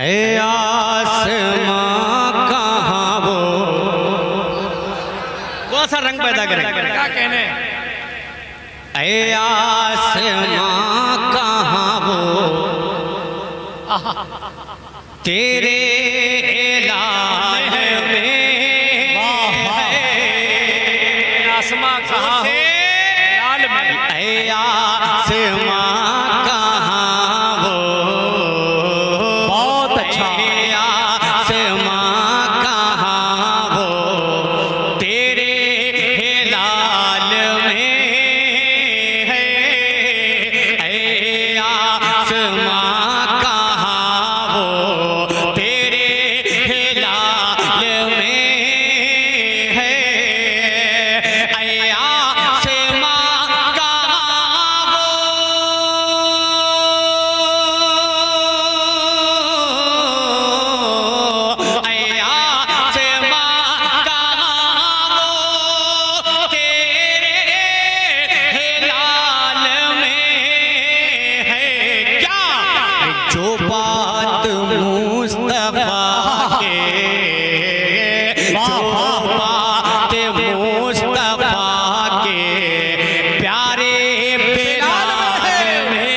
ऐ आसमां कहाँ वो सा रंग पैदा करे। क्या कहने? ऐ आसमां कहाँ वो तेरे लाल में आसमां कहाँ हो लाल में। ऐ आसमां कहाँ वो बहुत अच्छा। ऐ आसमां कहाँ वो तेरे लाल में है। ऐ आसमां कहाँ वो तेरे लाल में है। ऐ आसमां कहाँ वो ऐ आसमां कहाँ वो तेरे लाल में है। क्या जो बात मुस्तफा के जो बात मुस्तफा के प्यारे बिलाल में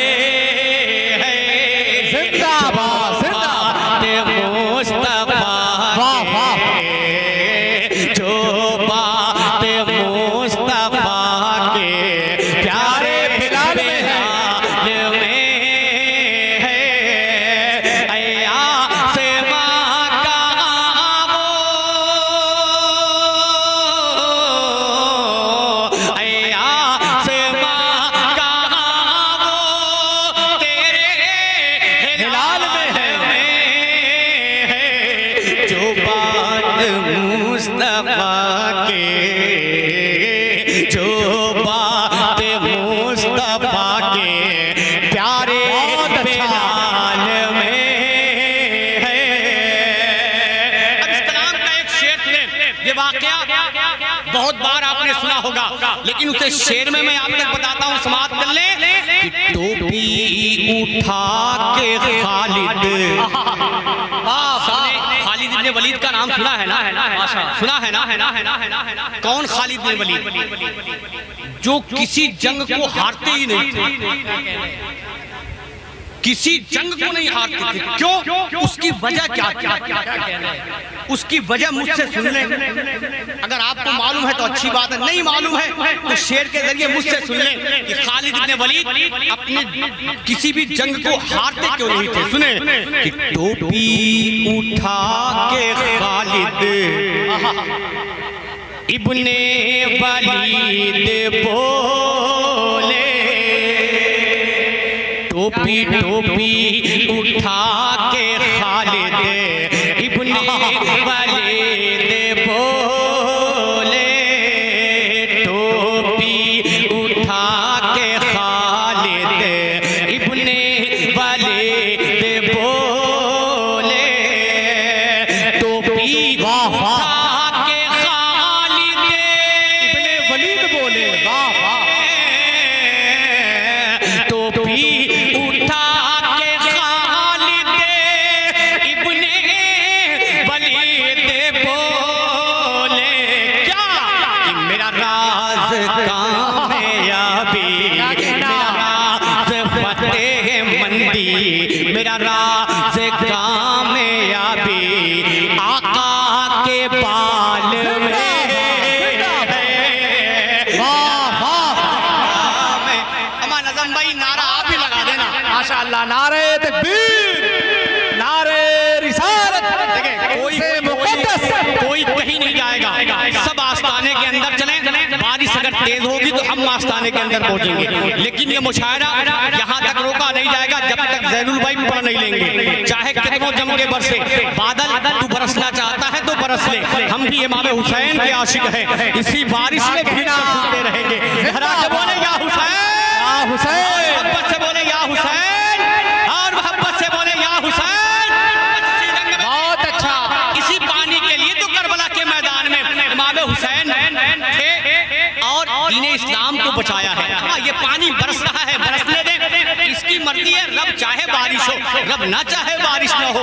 है। जिंदाबाद, जिंदाबाद। मुस्तफा जो बात मुस्तफा के प्यारे बिलाल में है। ऐ आसमां कहाँ वो ऐ आसमां कहाँ वो तेरे लाल में है। जो बात मुस्तफा के जो बात मुस्तफा के प्यारे बिलाल में है। अब इस कलाम का एक शेर सुने। ये वाकया बहुत बार आपने सुना होगा, लेकिन उसे शेर में मैं आप तक बताता हूँ, समाप्त कर ले। कि टोपी उठा के खालिद खालिद इब्ने वलीद का नाम सुना है ना? सुना है ना? कौन खालिद इब्ने वलीद? जो किसी जंग को हारते ही नहीं थे, किसी जंग को नहीं हारते थे। क्यों? उसकी वजह क्या थी? उसकी वजह मुझसे सुन लें। अगर आपको मालूम है तो अच्छी बात है, नहीं मालूम है तो शेर के जरिए मुझसे सुन लें कि खालिद इब्ने वलीद अपने किसी भी जंग को हारते क्यों नहीं थे। सुने कि टोपी उठा के खालिद इब्ने वलीद बोले। टोपी टोपी उठा के खालिद इब्ने वलीद बोले। टोपी उठा के खालिद इब्ने वलीद बोले। टोपी उठा के खालिद इब्ने वलीद बोले। वाह वाह। टोपी उठा के खालिद इब्ने वलीद बोले। क्या कि मेरा राज कामयाबी, मेरा राज फतेह मंदी, मेरा राज कामयाबी आका के बाल में है। अमा नज़म भाई नारा आप ही लगा देना। माशाअल्लाह। नारे तकबीर, नारे रिसालत। कोई कहीं नहीं जाएगा, सब आस्ताने के अंदर चलें। बारिश अगर तेज होगी तो हम आस्ताने के अंदर पहुंचेंगे, लेकिन ये मुशायरा यहाँ तक रोका नहीं जाएगा जब तक ज़ैनुल भाई पढ़ नहीं लेंगे। चाहे कितनों जम के बरसे बादल, तू बरसना चाहता है तो बरस ले। हम भी इमाम हुसैन के आशिक हैं, इसी बारिश में भीना सुनते रहेंगे। जरा से बोले या हुसैन, मोहब्बत से बोले या हुसैन, और मोहब्बत से बोले या हुसैन। बहुत अच्छा। इसी पानी के लिए तो करबला के मैदान में इमाम हुसैन थे और दीन इस्लाम को बचाया है। ये पानी बरस रहा है, बरसने दे, इसकी मर्जी है। रब चाहे बारिश हो, रब ना चाहे बारिश ना हो।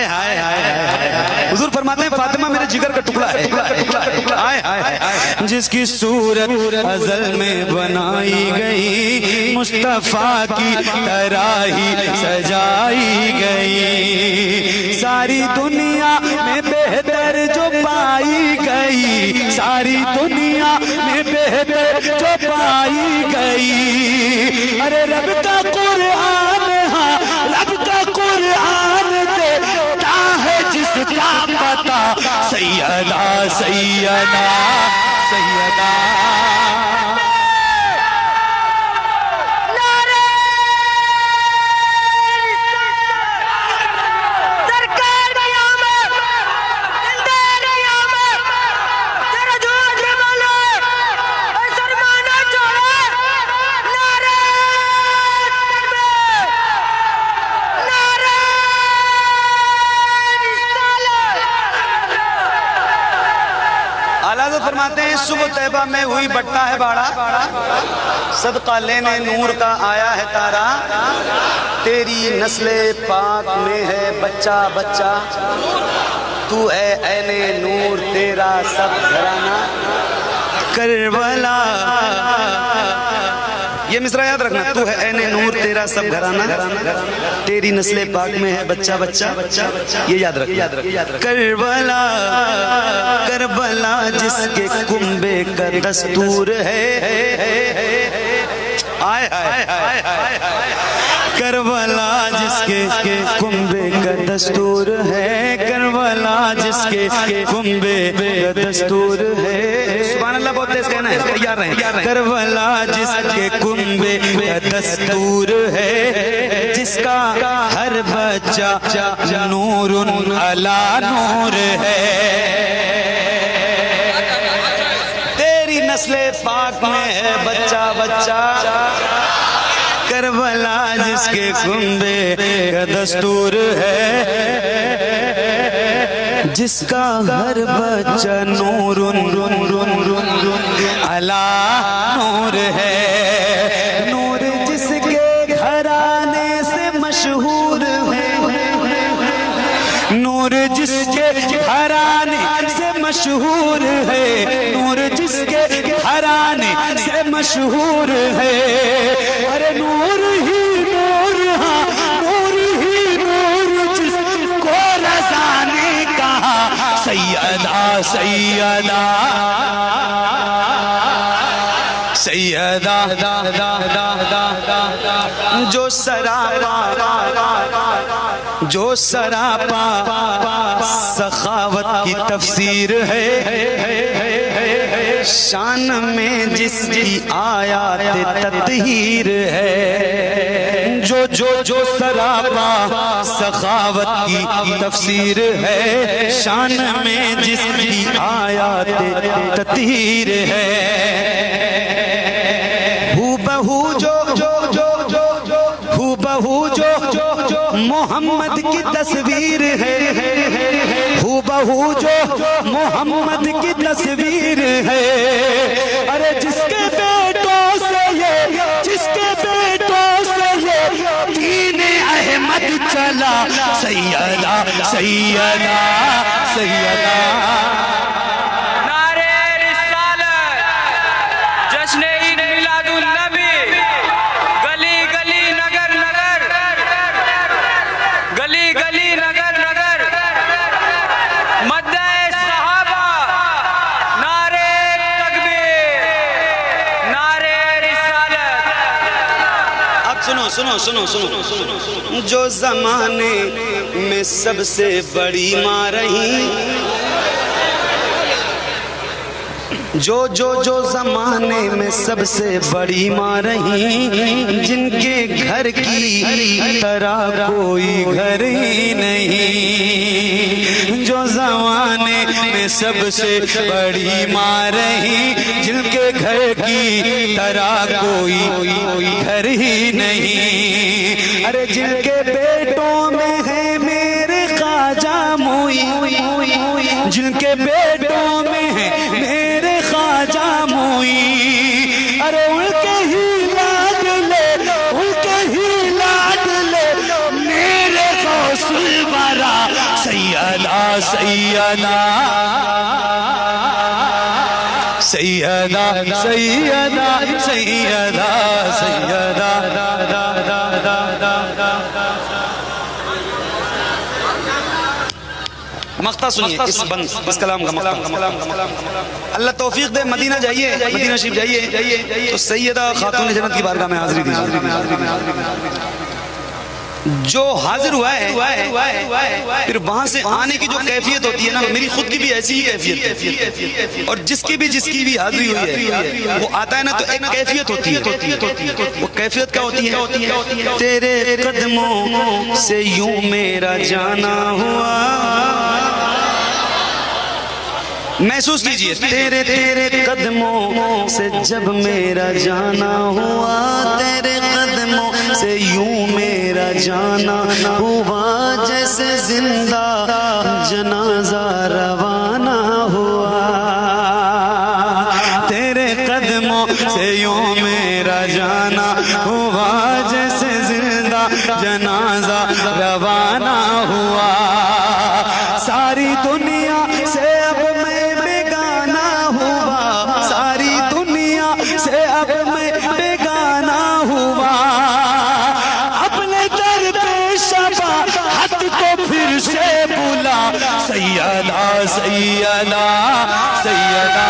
आए हाय हाय हाय। हुजूर फरमाते हैं फातिमा मेरे जिगर का टुकड़ा है। आए हाय हाय। जिसकी सूरत अज़ल में बनाई गई, मुस्तफा की तरह ही सजाई गई। सारी दुनिया में बेहतर जो पाई गई, सारी दुनिया में बेहतर जो पाई गई। अरे रब का कुरान, हाँ रब का कुरान देता है जिसका पता। सैयदा सैयदा सैयदा। फरमाते हैं सुबह तैबा में हुई बट्टा है बाड़ा, सदका लेने नूर का आया है तारा। तेरी नस्ले पाक में है बच्चा बच्चा, तू है ऐने नूर तेरा सब घराना। करबला ये मिसरा याद रखना, तू है ऐने नूर तेरा सब घराना। तेरी नस्ले पाक में है बच्चा बच्चा, ये याद रख याद रख। करबला करबला जिसके कुंबे का दस्तूर है। आय हाय हाय हाय। करबला जिसके कुंबे का दस्तूर है, करबला जिसके कुंबे का दस्तूर है। सुभान अल्लाह बहुत तेज कहना है, तैयार रहें। करबला जिसके कुंबे का दस्तूर है, जिसका हर बच्चा नूरुन अला नूर है। तेरी नस्ले पाक में है बच्चा बच्चा, करबला जिसके कुंबे का दस्तूर है, जिसका हर बच्चा नूरुन अला नूर है। नूर जिसके घराने से मशहूर है, नूर जिसके घराने से मशहूर है, नूर जिसके घराने से मशहूर है। अरे नूर ही नूर, हाँ नूर ही नूर जिसको रज़ा ने कहा। सैयदा सैयदा सैयदा जो सरापा सखावत की तफसीर है, शान में जिसकी आयात तत्हीर है। जो सरापा सखावत की तफसीर है, शान में जिसकी आयात तत्हीर है। हूबहू जो मोहम्मद की तस्वीर है, हूबहू जो मोहम्मद की तस्वीर है। अरे जिसके बेटों से ये, जिसके बेटों से ये दीन अहमद चला। सैयदा सैयदा सैयदा। नारे रिसालत, जश्न ईद मिलादुन नबी, गली गली नगर नगर, गली गली नगर नगर, मद्दे सहाबा, नारे तकबीर, नारे रिसालत। अब सुनो सुनो सुनो सुनो सुनो। जो जमाने में सबसे बड़ी माँ रही, जो जमाने में सबसे बड़ी माँ रही, जिनके घर की तरह कोई घर ही नहीं। जो जमाने में सबसे बड़ी माँ रही, जिनके घर की तरह कोई घर ही नहीं। अरे जिनके पेटों में है मेरे ख्वाजा मोई, जिनके पेटों में है मेरे ख्वाजा मोई। अरे उनके ही लाड ले, उनके ही लाड ले मेरे गौसुल वरा। सैयदा सैयदा सैयदा सैयदा सैयदा सैयदा मख्ता सुनिए इस कलाम का मख्ता। अल्लाह तौफीक दे, मदीना जाइए, मदीना शरीफ जाइए तो सैयदा खातून जन्नत की बारगाह में हाजिरी दीजिए। जो हाजिर हुआ है फिर वहां से आने की जो कैफियत होती है ना, मेरी खुद की भी ऐसी ही कैफियत है, और जिसकी भी हाजिरी हुई है वो आता है ना तो एक कैफियत होती है। वो कैफियत क्या होती है? तेरे कदमों से यूं मेरा जाना हुआ, महसूस कीजिए, तेरे कदमों से जब मेरा जाना हुआ, तेरे कदमों से यूं मेरा जाना हुआ, जैसे जिंदा जनाजा रवाना हुआ। तेरे कदमों से यूं मेरा जाना हुआ, जैसे जिंदा जनाजा रवाना हुआ। सारी दुनिया से अब मैं बेगाना हुआ, सारी दुनिया से अब मैं बेगाना हुआ। अपने दर पे शफाअत को फिर से बुला, सैयदा सैयदा सैयदा।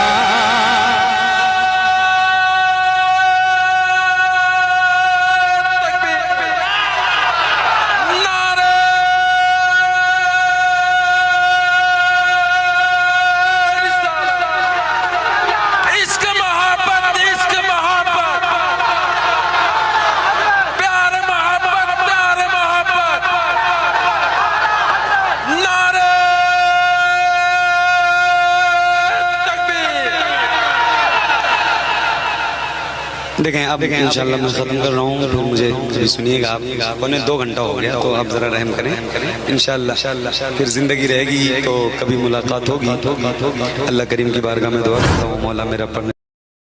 देखें अब इंशाल्लाह मैं ख़त्म कर रहा हूँ, फिर मुझे सुनिएगा आप। 2 घंटा हो गया तो आप ज़रा रहम करें। इंशाल्लाह फिर ज़िंदगी रहेगी तो कभी मुलाकात होगी। अल्लाह करीम की बारगाह में दुआ करता हूँ, मौला मेरा पढ़ने